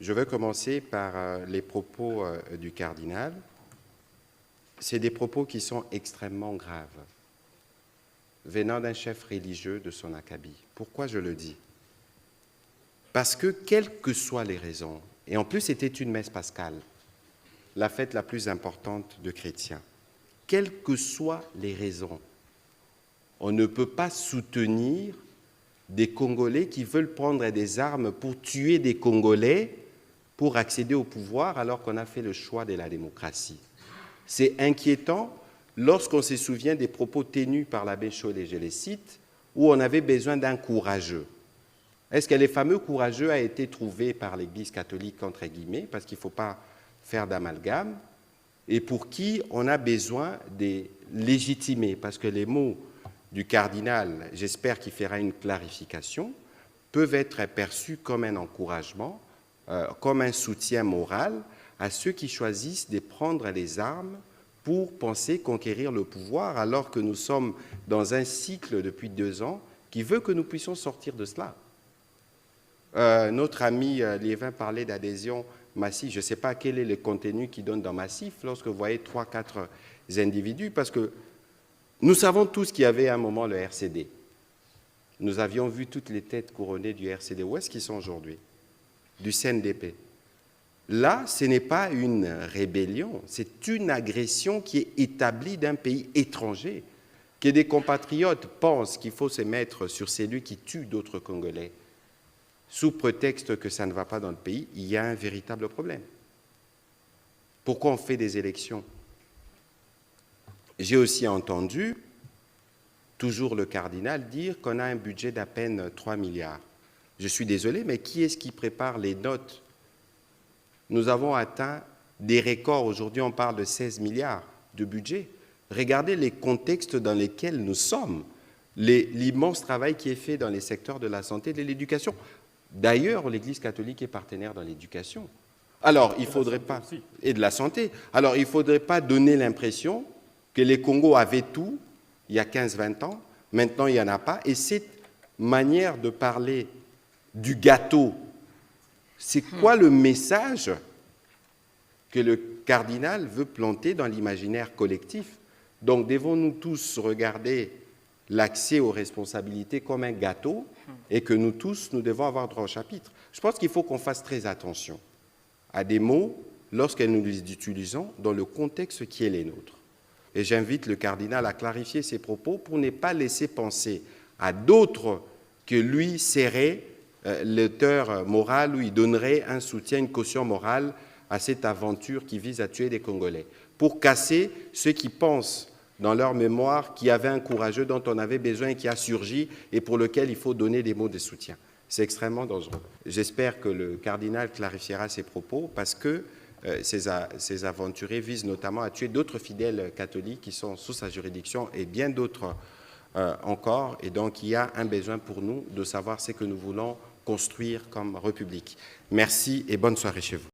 Je vais commencer par les propos du cardinal. C'est des propos qui sont extrêmement graves, venant d'un chef religieux de son acabit. Pourquoi je le dis? Parce que, quelles que soient les raisons, et en plus c'était une messe pascale, la fête la plus importante de chrétiens, quelles que soient les raisons, on ne peut pas soutenir des Congolais qui veulent prendre des armes pour tuer des Congolais pour accéder au pouvoir alors qu'on a fait le choix de la démocratie. C'est inquiétant lorsqu'on se souvient des propos tenus par l'abbé Chollet, je les cite, où on avait besoin d'un courageux. Est-ce que les fameux courageux a été trouvé par l'Église catholique, entre guillemets, parce qu'il ne faut pas faire d'amalgame, et pour qui on a besoin de légitimer, parce que les mots du cardinal, j'espère qu'il fera une clarification, peuvent être perçus comme un encouragement, comme un soutien moral à ceux qui choisissent de prendre les armes pour penser conquérir le pouvoir, alors que nous sommes dans un cycle depuis 2 ans qui veut que nous puissions sortir de cela. Notre ami Liévin parlait d'adhésion massive. Je ne sais pas quel est le contenu qu'il donne dans Massif lorsque vous voyez 3-4 individus, parce que nous savons tous qu'il y avait à un moment le RCD. Nous avions vu toutes les têtes couronnées du RCD. Où est-ce qu'ils sont aujourd'hui? Du CNDP. Là, ce n'est pas une rébellion, c'est une agression qui est établie d'un pays étranger. Que des compatriotes pensent qu'il faut se mettre sur celui qui tue d'autres Congolais, sous prétexte que ça ne va pas dans le pays, il y a un véritable problème. Pourquoi on fait des élections? J'ai aussi entendu, toujours le cardinal, dire qu'on a un budget d'à peine 3 milliards. Je suis désolé, mais qui est-ce qui prépare les notes? Nous avons atteint des records. Aujourd'hui, on parle de 16 milliards de budget. Regardez les contextes dans lesquels nous sommes, l'immense travail qui est fait dans les secteurs de la santé et de l'éducation. D'ailleurs, l'Église catholique est partenaire dans l'éducation. Alors, il faudrait pas... Et de la santé. Alors, il ne faudrait pas donner l'impression que les Congos avaient tout il y a 15-20 ans. Maintenant, il n'y en a pas. Et cette manière de parler du gâteau, c'est quoi le message que le cardinal veut planter dans l'imaginaire collectif? Donc, devons-nous tous regarder l'accès aux responsabilités comme un gâteau et que nous tous, nous devons avoir droit au chapitre? Je pense qu'il faut qu'on fasse très attention à des mots lorsque nous les utilisons dans le contexte qui est les nôtres. Et j'invite le cardinal à clarifier ses propos pour ne pas laisser penser à d'autres que lui serait l'auteur moral, où il donnerait un soutien, une caution morale à cette aventure qui vise à tuer des Congolais, pour casser ceux qui pensent dans leur mémoire qu'il y avait un courageux dont on avait besoin et qui a surgi et pour lequel il faut donner des mots de soutien. C'est extrêmement dangereux. J'espère que le cardinal clarifiera ses propos parce que ces aventuriers visent notamment à tuer d'autres fidèles catholiques qui sont sous sa juridiction et bien d'autres encore. Et donc, il y a un besoin pour nous de savoir ce que nous voulons construire comme République. Merci et bonne soirée chez vous.